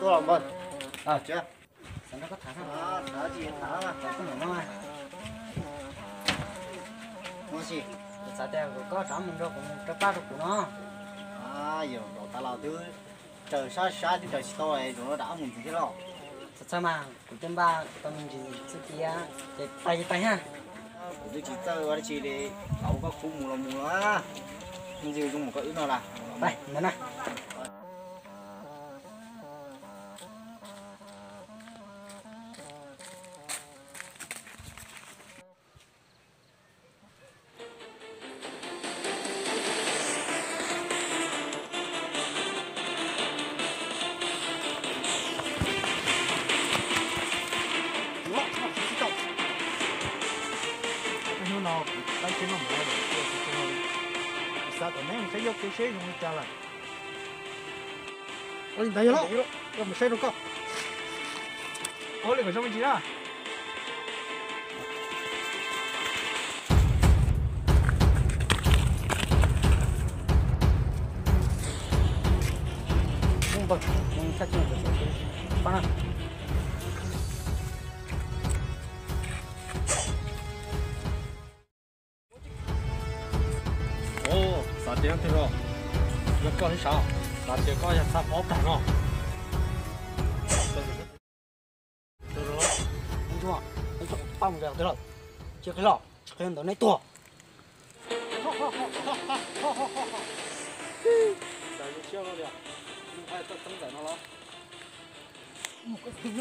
多少份？啊，这，上那个台上。啊，台几台啊？在不能了嘛？东西。咋的？我搞专门这摆着不呢？哎呦，老大佬都这啥就这些到哎，就那大门出去了。这嘛，不等吧，咱们就自己啊，再待一待下。不就去走我的去的，老个枯木了啊！你就用么个用了啦？来，你们呢？来听了没有？啥都没有，谁要给谁用的家了？我你大爷了，要么谁都搞。我那个什么机啊？不，他进去放上。哦，啥电梯了？要搞些啥？啥电搞一下啥好干啊？走着了。你说，把我们这对了，就开了，车人都那多。好。咱就小了点，你快等在那了。我快点